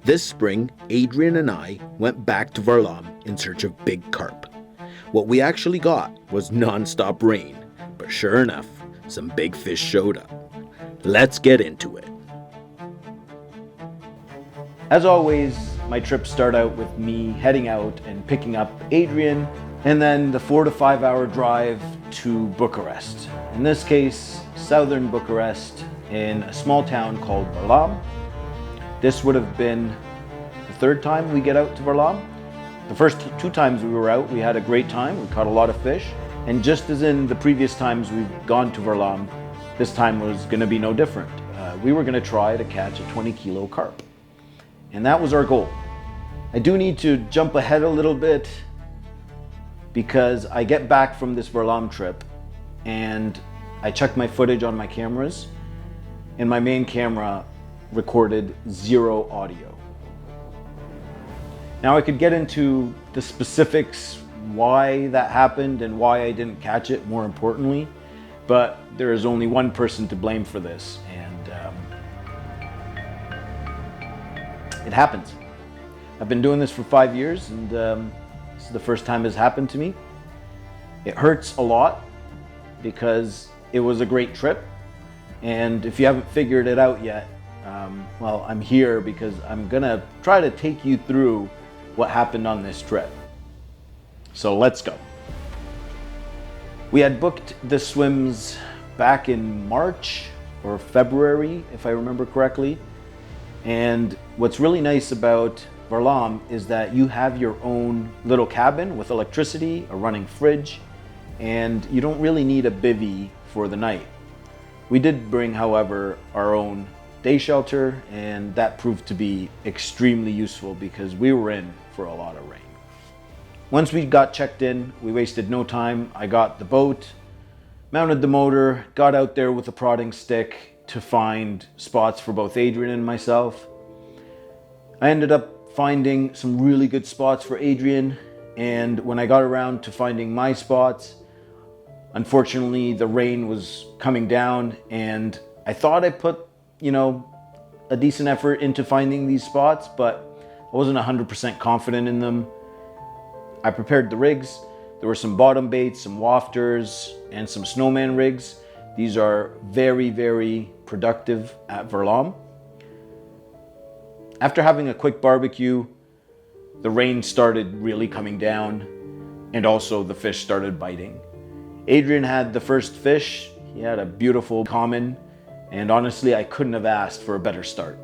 This spring, Adrian and I went back to Varlaam in search of big carp. What we actually got was non-stop rain, but sure enough, some big fish showed up. Let's get into it. As always, my trips start out with me heading out and picking up Adrian, and then the 4 to 5 hour drive to Bucharest. In this case, southern Bucharest in a small town called Varlaam. This would have been the third time we get out to Varlaam. The first 2 times we were out, we had a great time. We caught a lot of fish. And just as in the previous times we've gone to Varlaam, this time was going to be no different. We were going to try to catch a 20-kilo carp. And that was our goal. I do need to jump ahead a little bit because I get back from this Varlaam trip and I checked my footage on my cameras, and my main camera recorded 0 audio. Now I could get into the specifics why that happened and why I didn't catch it, more importantly, but there is only one person to blame for this, and it happens. I've been doing this for 5 years, and this is the first time it's happened to me. It hurts a lot because it was a great trip, and if you haven't figured it out yet, well, I'm here because I'm gonna try to take you through what happened on this trip. So let's go. We had booked the swims back in March or February, if I remember correctly. And what's really nice about Varlaam is that you have your own little cabin with electricity, a running fridge, and you don't really need a bivvy for the night. We did bring, however, our own day shelter, and that proved to be extremely useful because we were in for a lot of rain. Once we got checked in, we wasted no time. I got the boat, mounted the motor, got out there with a prodding stick to find spots for both Adrian and myself. I ended up finding some really good spots for Adrian, and when I got around to finding my spots, unfortunately the rain was coming down, and I thought I put, a decent effort into finding these spots, but I wasn't 100% confident in them. I prepared the rigs. There were some bottom baits, some wafters, and some snowman rigs. These are very, very productive at Varlaam. After having a quick barbecue, the rain started really coming down, and also the fish started biting. Adrian had the first fish. He had a beautiful common, and honestly, I couldn't have asked for a better start.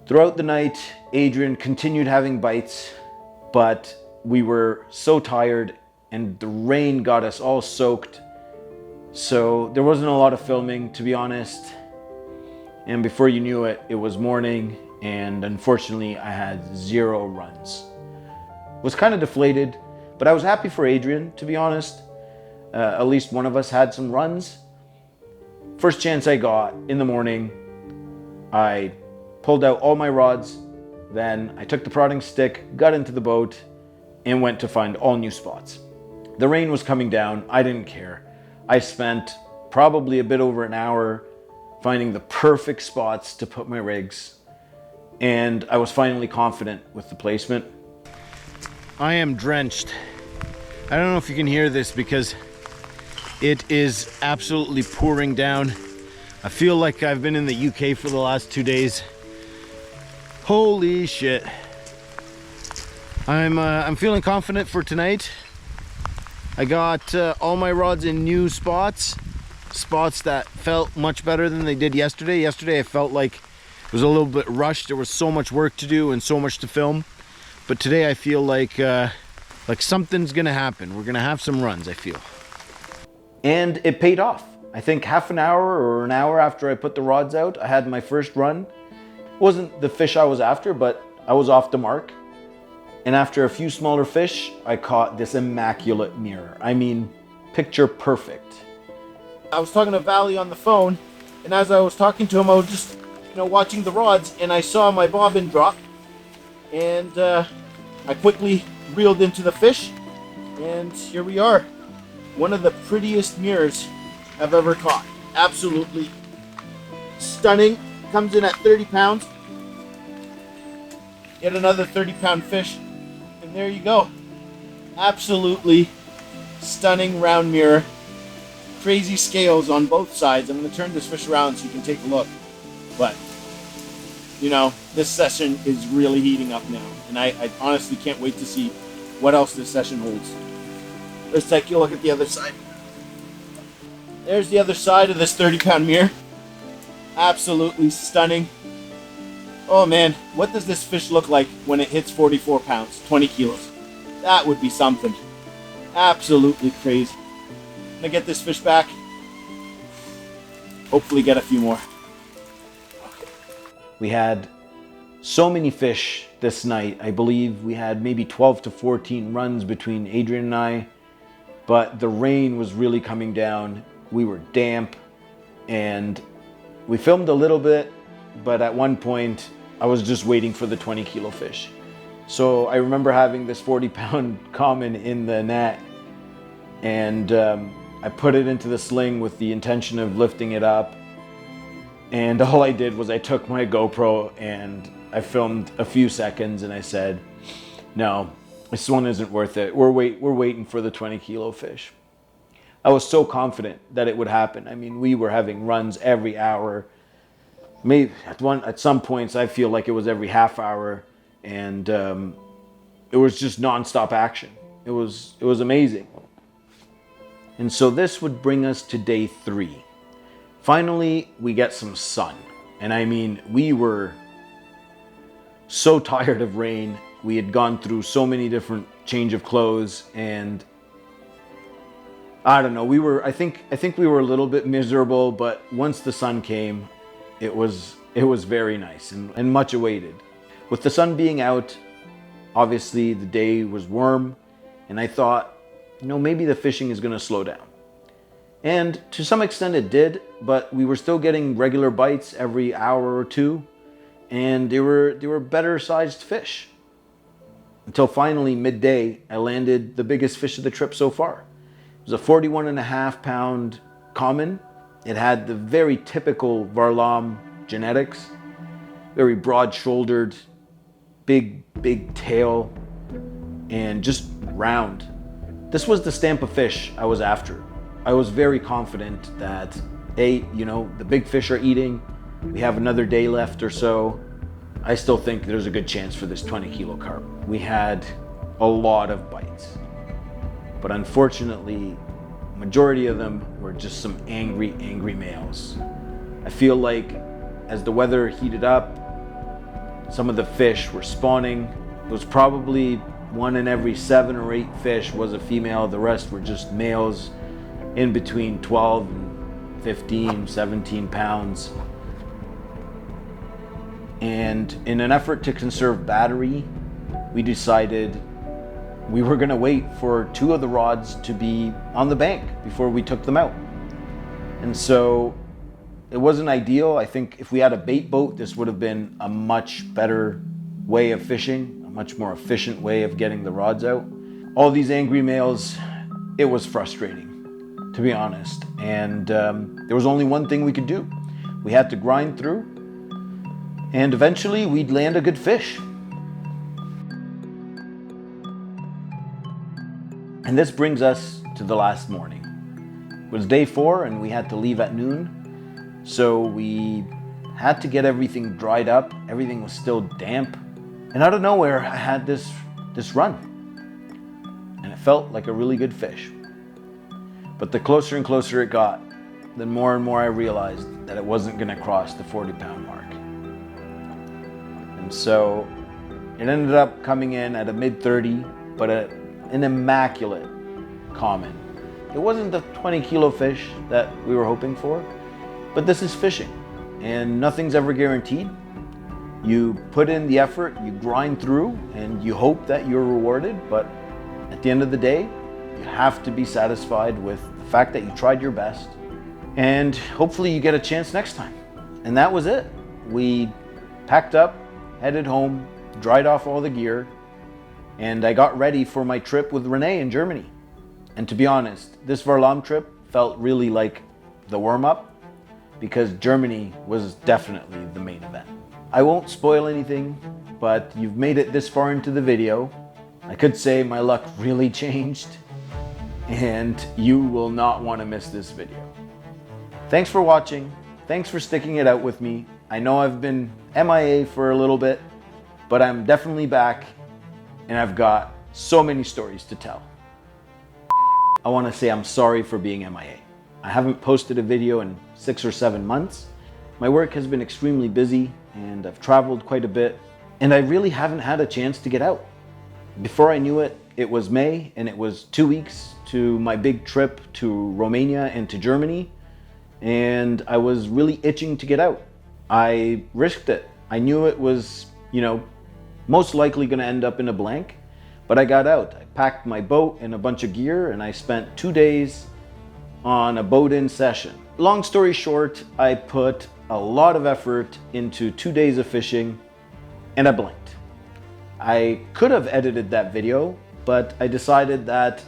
Throughout the night, Adrian continued having bites, but we were so tired and the rain got us all soaked. So there wasn't a lot of filming, to be honest. And before you knew it, it was morning, and unfortunately I had 0 runs. Was kind of deflated, but I was happy for Adrian, to be honest. At least one of us had some runs. First chance I got in the morning, I pulled out all my rods, then I took the prodding stick, got into the boat, and went to find all new spots. The rain was coming down, I didn't care. I spent probably a bit over an hour finding the perfect spots to put my rigs, and I was finally confident with the placement. I am drenched. I don't know if you can hear this because it is absolutely pouring down. I feel like I've been in the UK for the last 2 days. Holy shit. I'm feeling confident for tonight. I got all my rods in new spots that felt much better than they did yesterday. Yesterday I felt like it was a little bit rushed. There was so much work to do and so much to film. But today I feel like something's gonna happen. We're gonna have some runs, I feel. And it paid off. I think half an hour or an hour after I put the rods out, I had my first run. It wasn't the fish I was after, but I was off the mark. And after a few smaller fish, I caught this immaculate mirror. I mean, picture perfect. I was talking to Valley on the phone, and as I was talking to him, I was just, watching the rods, and I saw my bobbin drop, and I quickly reeled into the fish, and here we are. One of the prettiest mirrors I've ever caught. Absolutely stunning. Comes in at 30 pounds. Yet another 30-pound fish. And there you go. Absolutely stunning round mirror. Crazy scales on both sides. I'm going to turn this fish around so you can take a look. But, you know, this session is really heating up now. And I honestly can't wait to see what else this session holds. Let's take a look at the other side. There's the other side of this 30-pound mirror. Absolutely stunning. Oh man, what does this fish look like when it hits 44 pounds, 20 kilos? That would be something. Absolutely crazy. I'm gonna get this fish back. Hopefully get a few more. We had so many fish this night. I believe we had maybe 12 to 14 runs between Adrian and I, but the rain was really coming down. We were damp, and we filmed a little bit, but at one point I was just waiting for the 20-kilo fish. So I remember having this 40-pound common in the net, and I put it into the sling with the intention of lifting it up. And all I did was I took my GoPro and I filmed a few seconds, and I said, no, this one isn't worth it. We're waiting for the 20-kilo fish. I was so confident that it would happen. I mean, we were having runs every hour. Maybe at some points I feel like it was every half hour, and it was just nonstop action. It was amazing. And so this would bring us to day 3. Finally, we get some sun. And I mean, we were so tired of rain. We had gone through so many different change of clothes, and I don't know, I think we were a little bit miserable, but once the sun came, it was very nice and much awaited. With the sun being out, obviously the day was warm, and I thought, you know, maybe the fishing is going to slow down. And to some extent it did, but we were still getting regular bites every hour or two, and they were better sized fish. Until finally midday, I landed the biggest fish of the trip so far. It was a 41.5 pound common. It had the very typical Varlaam genetics, very broad shouldered, big tail, and just round. This was the stamp of fish I was after. I was very confident that, you know, the big fish are eating. We have another day left or so. I still think there's a good chance for this 20-kilo carp. We had a lot of bites, but unfortunately, majority of them were just some angry males. I feel like as the weather heated up, some of the fish were spawning. It was probably 1 in every 7 or 8 fish was a female. The rest were just males in between 12 and 15, 17 pounds. And in an effort to conserve battery, we decided we were going to wait for 2 of the rods to be on the bank before we took them out. And so it wasn't ideal. I think if we had a bait boat, this would have been a much better way of fishing, a much more efficient way of getting the rods out. All these angry males, it was frustrating, to be honest. And there was only one thing we could do. We had to grind through, and eventually we'd land a good fish. And this brings us to the last morning. It was day 4 and we had to leave at noon. So we had to get everything dried up. Everything was still damp. And out of nowhere, I had this run. And it felt like a really good fish. But the closer and closer it got, the more and more I realized that it wasn't going to cross the 40-pound mark. And so it ended up coming in at a mid-30, but an immaculate common. It wasn't the 20-kilo fish that we were hoping for, but this is fishing, and nothing's ever guaranteed. You put in the effort, you grind through, and you hope that you're rewarded, but at the end of the day, you have to be satisfied with the fact that you tried your best, and hopefully you get a chance next time. And that was it. We packed up, headed home, dried off all the gear, and I got ready for my trip with Renee in Germany. And to be honest, this Varlaam trip felt really like the warm-up, because Germany was definitely the main event. I won't spoil anything, but you've made it this far into the video. I could say my luck really changed, and you will not want to miss this video. Thanks for watching. Thanks for sticking it out with me. I know I've been MIA for a little bit, but I'm definitely back, and I've got so many stories to tell. I want to say I'm sorry for being MIA. I haven't posted a video in 6 or 7 months. My work has been extremely busy, and I've traveled quite a bit, and I really haven't had a chance to get out. Before I knew it, it was May, and it was 2 weeks to my big trip to Romania and to Germany, and I was really itching to get out. I risked it. I knew it was, most likely going to end up in a blank, but I got out. I packed my boat and a bunch of gear, and I spent 2 days on a boat-in session. Long story short, I put a lot of effort into 2 days of fishing, and I blanked. I could have edited that video, but I decided that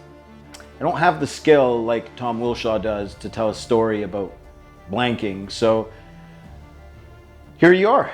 I don't have the skill like Tom Wilshaw does to tell a story about blanking. So here you are.